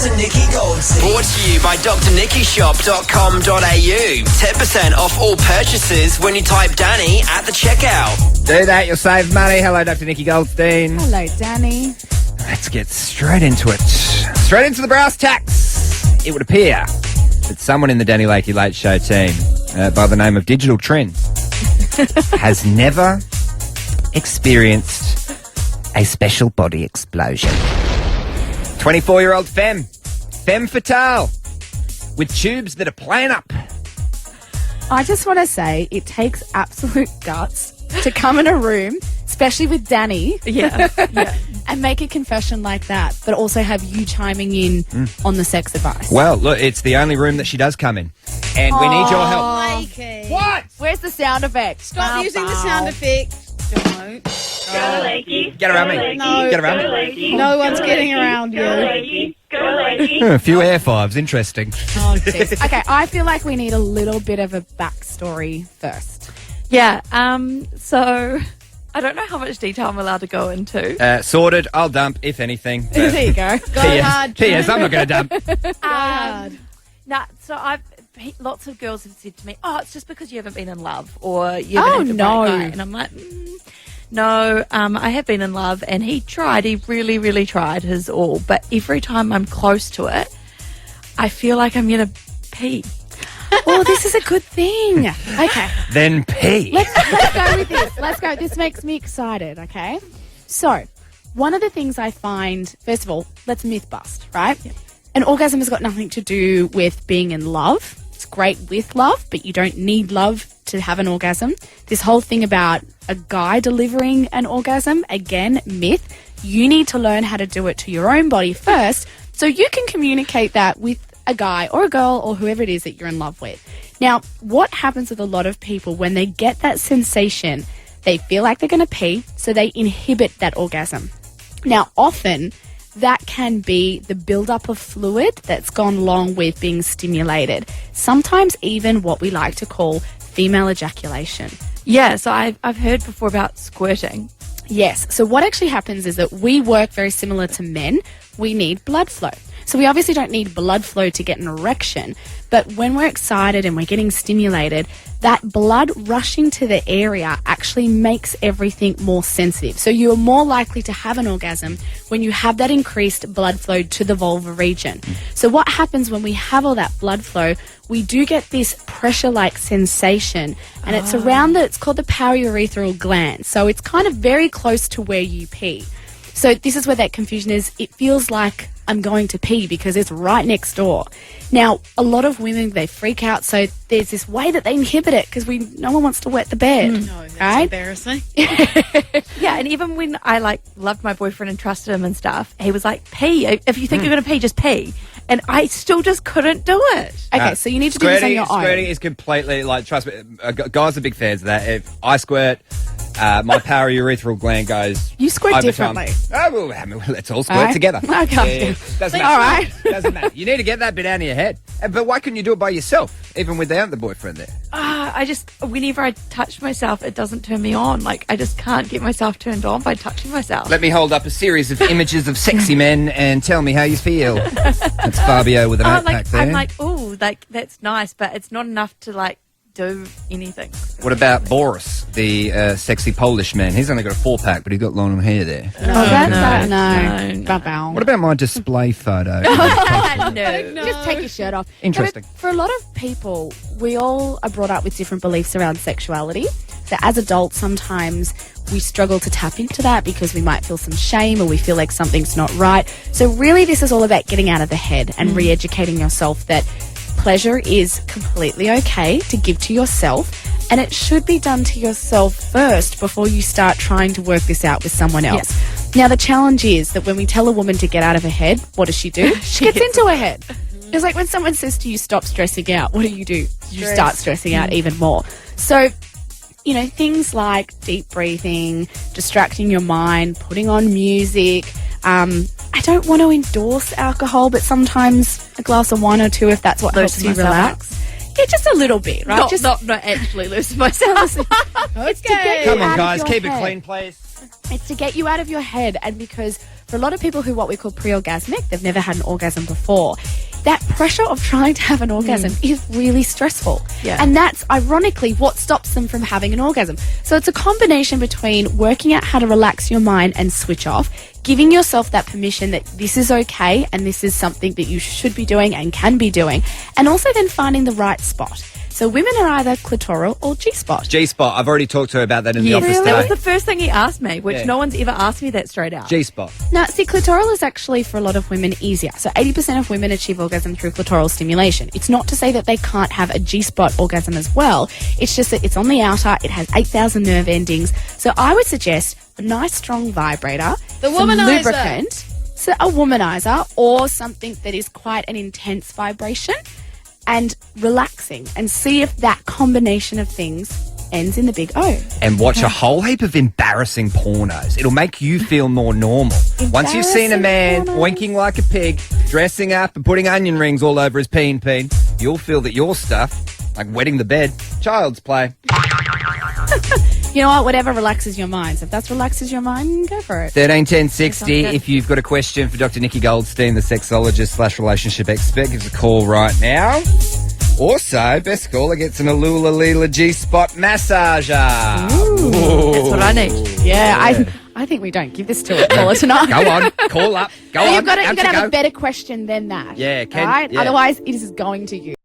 Dr. Nikki Goldstein. Brought to you by drnikkishop.com.au. 10% off all purchases when you type Danny at the checkout. Do that, you'll save money. Hello, Dr. Nikki Goldstein. Hello, Danny. Let's get straight into it. Straight into the brass tacks. It would appear that someone in the Danny Lakey Late Show team by the name of Digital Trend has never experienced a special body explosion. 24-year-old femme fatale, with tubes that are playing up. I just want to say it takes absolute guts to come in a room, especially with Danny, Yeah. and make a confession like that, but also have you chiming in on the sex advice. Well, look, it's the only room that she does come in, and we need your help. Lakey. What? Where's the sound effect? Stop using the sound effect. Don't. Go Lakey. Get around me. No. Get around Go me. Lakey. No one's getting around Go you. Lakey. Go Lakey. A few air fives, interesting. Oh, jeez. Okay, I feel like we need a little bit of a backstory first. Yeah. So I don't know how much detail I'm allowed to go into. Sorted. I'll dump, if anything. There you go. Go hard. P.S. I'm not going to dump. hard. So lots of girls have said to me, "Oh, it's just because you haven't been in love, or you Oh, haven't had the no. right guy." And I'm like, no. I have been in love, and he tried. He really, really tried his all. But every time I'm close to it, I feel like I'm gonna pee. Oh, this is a good thing. Okay. Then P. Let's go with this. Let's go. This makes me excited, okay? So, one of the things I find, first of all, let's myth bust, right? An orgasm has got nothing to do with being in love. It's great with love, but you don't need love to have an orgasm. This whole thing about a guy delivering an orgasm, again, myth. You need to learn how to do it to your own body first so you can communicate that with a guy or a girl or whoever it is that you're in love with. Now, what happens with a lot of people when they get that sensation, they feel like they're going to pee, so they inhibit that orgasm. Now, often that can be the buildup of fluid that's gone along with being stimulated. Sometimes even what we like to call female ejaculation. Yeah. So I've heard before about squirting. Yes. So what actually happens is that we work very similar to men. We need blood flow. So we obviously don't need blood flow to get an erection, but when we're excited and we're getting stimulated, that blood rushing to the area actually makes everything more sensitive. So you are more likely to have an orgasm when you have that increased blood flow to the vulva region. So what happens when we have all that blood flow, we do get this pressure-like sensation, and it's around it's called the paraurethral gland. So it's kind of very close to where you pee. So this is where that confusion is. It feels like I'm going to pee because it's right next door. Now, a lot of women, they freak out. So there's this way that they inhibit it because no one wants to wet the bed. No, that's right? embarrassing. Yeah, and even when I loved my boyfriend and trusted him and stuff, he was like, "Pee. If you think you're going to pee, just pee." And I still just couldn't do it. Okay, so you need to do this on your own. Squirting is completely, trust me, guys are big fans of that. If I squirt, my paraurethral gland goes. You squirt over differently. time. Oh, well, let's all squirt All right. together. Okay. Yeah, doesn't All matter. right. Doesn't matter. You need to get that bit out of your head. But why couldn't you do it by yourself, even without the boyfriend there? Whenever I touch myself, it doesn't turn me on. I just can't get myself turned on by touching myself. Let me hold up a series of images of sexy men and tell me how you feel. That's Fabio with an eight-pack there. I'm like, ooh, that's nice, but it's not enough to do anything. What about Boris, the sexy Polish man? He's only got a 4-pack, but he's got long hair there. No. Ba-bow. What about my display photo? Just take your shirt off. Interesting. No, but for a lot of people, we all are brought up with different beliefs around sexuality. So as adults, sometimes we struggle to tap into that because we might feel some shame or we feel like something's not right. So really, this is all about getting out of the head and re-educating yourself that pleasure is completely okay to give to yourself, and it should be done to yourself first before you start trying to work this out with someone else. Yes. Now, the challenge is that when we tell a woman to get out of her head, what does she do? She gets into her head. It's like when someone says to you, stop stressing out, what do? You start stressing out even more. So, things like deep breathing, distracting your mind, putting on music. I don't want to endorse alcohol, but sometimes a glass of wine or two, if that's what helps you relax. Yeah, just a little bit, right? Not actually loosen myself. It's to get Come you on, out guys, of your keep it head. clean, please. It's to get you out of your head, and because for a lot of people who what we call pre-orgasmic, they've never had an orgasm before, that pressure of trying to have an orgasm is really stressful. Yeah. And that's ironically what stops them from having an orgasm. So it's a combination between working out how to relax your mind and switch off, giving yourself that permission that this is okay and this is something that you should be doing and can be doing, and also then finding the right spot. So women are either clitoral or G-spot. G-spot. I've already talked to her about that in the office That today. was the first thing he asked me, which Yeah. no one's ever asked me that straight out. G-spot. Now, see, clitoral is actually for a lot of women easier. So 80% of women achieve orgasm through clitoral stimulation. It's not to say that they can't have a G-spot orgasm as well. It's just that it's on the outer, it has 8,000 nerve endings. So I would suggest a nice strong vibrator, The some womanizer. lubricant, so a womanizer, or something that is quite an intense vibration, and relaxing, and see if that combination of things ends in the big O. And watch a whole heap of embarrassing pornos. It'll make you feel more normal. Once you've seen a man Embarrassing oinking like a pig, dressing up and putting onion rings all over his peen, you'll feel that your stuff, like wetting the bed, child's play. You know what? Whatever relaxes your mind. So if that relaxes your mind, go for it. 131060. Sounds good. If you've got a question for Dr. Nikki Goldstein, the sexologist / relationship expert, give us a call right now. Also, best caller gets an Alula Leela G-spot massager. That's what I need. Yeah, I think we don't give this to a caller tonight. Go on, call up. Go on. You've got to out you have go. a better question than that. Yeah, right? yeah. Otherwise, it is going to you.